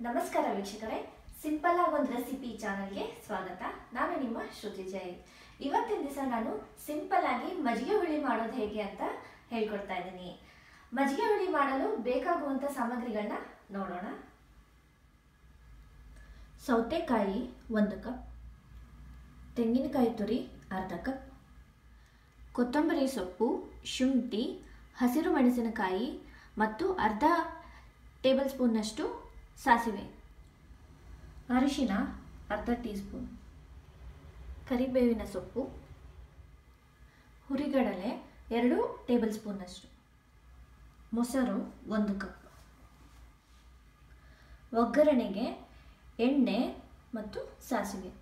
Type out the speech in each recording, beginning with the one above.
ನಮಸ್ಕಾರ ವೀಕ್ಷಕರೇ, ಸಿಂಪಲ್ ಆಗಿ ಒಂದು ರೆಸಿಪಿ ಚಾನಲ್ಗೆ ಸ್ವಾಗತ. ನಾನು ನಿಮ್ಮ ಶ್ರುತಿ ಜೈ. ಇವತ್ತಿನ ದಿವಸ ನಾನು ಸಿಂಪಲ್ ಆಗಿ ಮಜ್ಜಿಗೆ ಹುಳಿ ಮಾಡೋದು ಹೇಗೆ ಅಂತ ಹೇಳ್ಕೊಡ್ತಾ ಇದ್ದೀನಿ. ಮಜ್ಜಿಗೆ ಹುಳಿ ಮಾಡಲು ಬೇಕಾಗುವಂಥ ಸಾಮಗ್ರಿಗಳನ್ನ ನೋಡೋಣ. ಸೌತೆಕಾಯಿ 1 ಕಪ್, ತೆಂಗಿನಕಾಯಿ ತುರಿ ಅರ್ಧ ಕಪ್, ಕೊತ್ತಂಬರಿ ಸೊಪ್ಪು, ಶುಂಠಿ, ಹಸಿರು ಮೆಣಸಿನಕಾಯಿ ಮತ್ತು ಅರ್ಧ ಟೇಬಲ್ ಸ್ಪೂನ್ನಷ್ಟು ಸಾಸಿವೆ, ಅರಿಶಿನ ಅರ್ಧ ಟೀ ಸ್ಪೂನ್, ಕರಿಬೇವಿನ ಸೊಪ್ಪು, ಹುರಿಗಡಲೆ 2 ಟೇಬಲ್ ಸ್ಪೂನ್ನಷ್ಟು, ಮೊಸರು 1 ಕಪ್, ಒಗ್ಗರಣೆಗೆ ಎಣ್ಣೆ ಮತ್ತು ಸಾಸಿವೆ,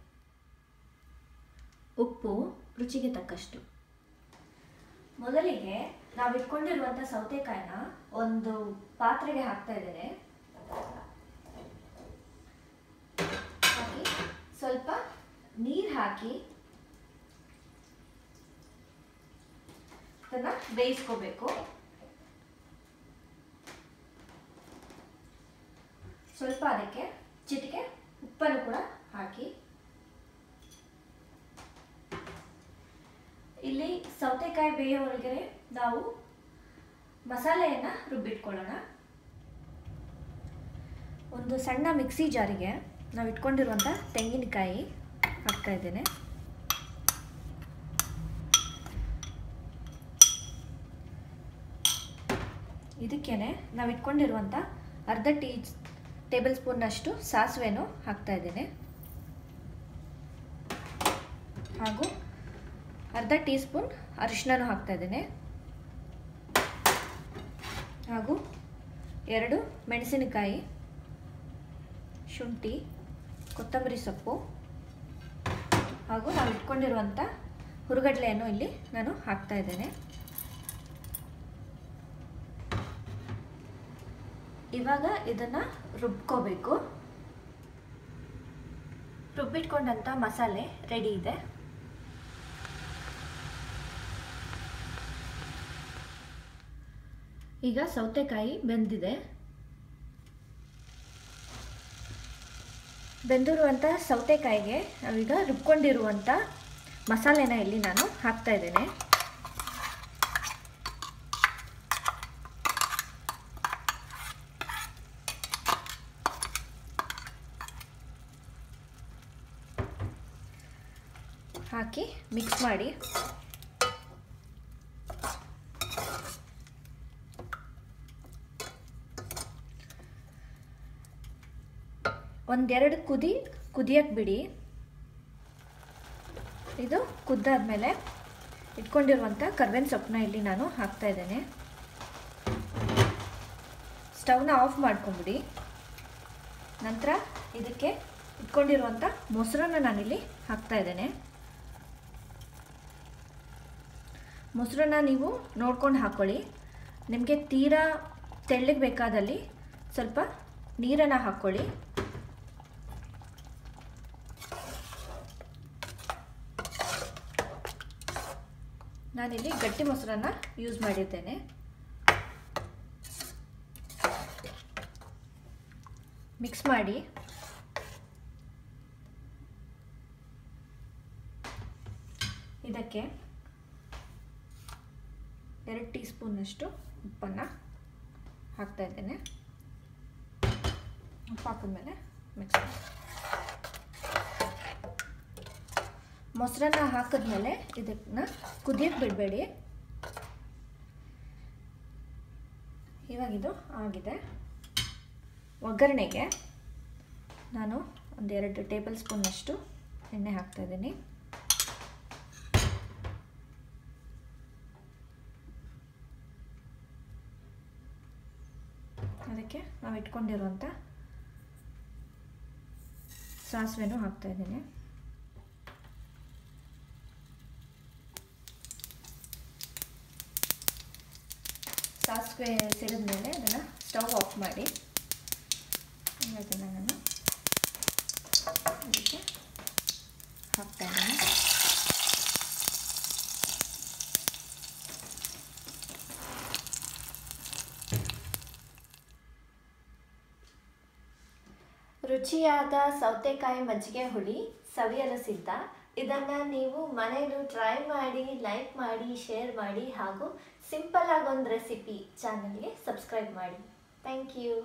ಉಪ್ಪು ರುಚಿಗೆ ತಕ್ಕಷ್ಟು. ಮೊದಲಿಗೆ ನಾವು ಇಟ್ಕೊಂಡಿರುವಂಥ ಸೌತೆಕಾಯಿನ ಒಂದು ಪಾತ್ರೆಗೆ ಹಾಕ್ತಾ ಇದ್ದೇನೆ. ಹಾಕಿ ಸ್ವಲ್ಪ ನೀರು ಹಾಕಿ ಅದನ್ನ ಬೇಯಿಸ್ಕೋಬೇಕು. ಸ್ವಲ್ಪ ಅದಕ್ಕೆ ಚಿಟಿಕೆ ಉಪ್ಪನ್ನು ಕೂಡ ಹಾಕಿ ಇಲ್ಲಿ ಸೌತೆಕಾಯಿ ಬೇಯೋ ಒಳಗಡೆ ನಾವು ಮಸಾಲೆಯನ್ನು ರುಬ್ಬಿಟ್ಕೊಳ್ಳೋಣ. ಒಂದು ಸಣ್ಣ ಮಿಕ್ಸಿ ಜಾರಿಗೆ ನಾವು ಇಟ್ಕೊಂಡಿರುವಂಥ ತೆಂಗಿನಕಾಯಿ ಹಾಕ್ತಾ ಇದ್ದೇನೆ. ಇದಕ್ಕೇನೆ ನಾವು ಇಟ್ಕೊಂಡಿರುವಂಥ ಅರ್ಧ ಟೇಬಲ್ ಸ್ಪೂನ್ನಷ್ಟು ಸಾಸಿವೆನೂ ಹಾಕ್ತಾ ಇದ್ದೇನೆ. ಹಾಗೂ ಅರ್ಧ ಟೀ ಸ್ಪೂನ್ ಅರಿಶಿನನೂ ಹಾಕ್ತಾ ಇದ್ದೇನೆ. ಹಾಗೂ 2 ಮೆಣಸಿನಕಾಯಿ, ಶುಂಠಿ, ಕೊತ್ತಂಬರಿ ಸೊಪ್ಪು ಹಾಗೂ ನಾವು ಇಟ್ಕೊಂಡಿರುವಂಥ ಹುರಿಗಡಲೆಯನ್ನು ಇಲ್ಲಿ ನಾನು ಹಾಕ್ತಾ ಇದ್ದೇನೆ. ಇವಾಗ ಇದನ್ನು ರುಬ್ಕೋಬೇಕು. ರುಬ್ಬಿಟ್ಕೊಂಡಂಥ ಮಸಾಲೆ ರೆಡಿ ಇದೆ. ಈಗ ಸೌತೆಕಾಯಿ ಬೆಂದಿದೆ. ಬೆಂದಿರುವಂಥ ಸೌತೆಕಾಯಿಗೆ ನಾವೀಗ ರುಬ್ಕೊಂಡಿರುವಂಥ ಮಸಾಲೆನ ಇಲ್ಲಿ ನಾನು ಹಾಕ್ತಾ ಇದ್ದೇನೆ. ಹಾಕಿ ಮಿಕ್ಸ್ ಮಾಡಿ ಒಂದೆರಡು ಕುದಿಯಕ್ಕೆ ಬಿಡಿ. ಇದು ಕುದ್ದಾದ್ಮೇಲೆ ಇಟ್ಕೊಂಡಿರುವಂಥ ಕರ್ಬೇವಿನ ಸೊಪ್ಪನ್ನ ಇಲ್ಲಿ ನಾನು ಹಾಕ್ತಾ ಇದ್ದೇನೆ. ಸ್ಟವ್ನ ಆಫ್ ಮಾಡ್ಕೊಂಬಿಡಿ. ನಂತರ ಇದಕ್ಕೆ ಇಟ್ಕೊಂಡಿರುವಂಥ ಮೊಸರನ್ನ ನಾನಿಲ್ಲಿ ಹಾಕ್ತಾ ಇದ್ದೇನೆ. ಮೊಸರನ್ನ ನೀವು ನೋಡ್ಕೊಂಡು ಹಾಕ್ಕೊಳ್ಳಿ. ನಿಮಗೆ ತೀರಾ ತೆಳ್ಳಗೆ ಬೇಕಾದಲ್ಲಿ ಸ್ವಲ್ಪ ನೀರನ್ನು ಹಾಕ್ಕೊಳ್ಳಿ. ನಾನಿಲ್ಲಿ ಗಟ್ಟಿ ಮೊಸರನ್ನ ಯೂಸ್ ಮಾಡಿದ್ದೇನೆ. ಮಿಕ್ಸ್ ಮಾಡಿ ಇದಕ್ಕೆ 2 ಟೀ ಸ್ಪೂನ್ನಷ್ಟು ಉಪ್ಪನ್ನು ಹಾಕ್ತಾ ಇದ್ದೇನೆ. ಉಪ್ಪು ಹಾಕಿದ್ಮೇಲೆ ಮಿಕ್ಸ್ ಮಾಡಿ. ಮೊಸರನ್ನ ಹಾಕಿದ್ಮೇಲೆ ಇದನ್ನು ಕುದಿಯಕ್ಕೆ ಬಿಡಬೇಡಿ. ಇವಾಗಿದು ಆಗಿದೆ. ಒಗ್ಗರಣೆಗೆ ನಾನು 1-2 ಟೇಬಲ್ ಸ್ಪೂನ್ನಷ್ಟು ಎಣ್ಣೆ ಹಾಕ್ತಾ ಇದ್ದೀನಿ. ಅದಕ್ಕೆ ನಾವು ಇಟ್ಕೊಂಡಿರುವಂಥ ಸಾಸಿವೆನೂ ಹಾಕ್ತಾ ಇದ್ದೀನಿ. ಸಾಸಿವೆ ಸಿಡಿದ ಮೇಲೆ ಅದನ್ನು ಸ್ಟವ್ ಆಫ್ ಮಾಡಿ ಅದನ್ನು ನಾನು ಅದಕ್ಕೆ ಹಾಕ್ತಾ ಇದ್ದೀನಿ. ರುಚಿಯಾದ ಸೌತೆಕಾಯಿ ಮಜ್ಜಿಗೆ ಹುಳಿ ಸವಿಯಲು ಸಿದ್ಧ. ಇದನ್ನು ನೀವು ಮನೆಯಲ್ಲೂ ಟ್ರೈ ಮಾಡಿ, ಲೈಕ್ ಮಾಡಿ, ಶೇರ್ ಮಾಡಿ ಹಾಗೂ ಸಿಂಪಲ್ ಆಗಿ ಒಂದು ರೆಸಿಪಿ ಚಾನಲ್ಗೆ ಸಬ್ಸ್ಕ್ರೈಬ್ ಮಾಡಿ. Thank you.